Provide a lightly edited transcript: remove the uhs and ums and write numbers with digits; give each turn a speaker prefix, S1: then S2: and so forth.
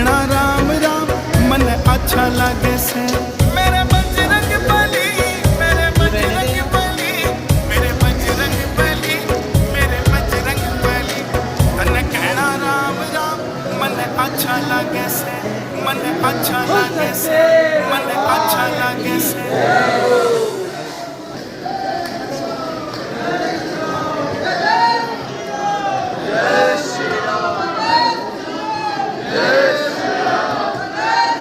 S1: कहना राम राम मन अच्छा लागे से। मेरे बजरंग बली, मेरे बजरंग बली, मेरे बजरंग बली, मेरे बजरंग बली। तन कहना राम राम मन अच्छा लागे से, मन अच्छा लागे से, मन अच्छा लागे से।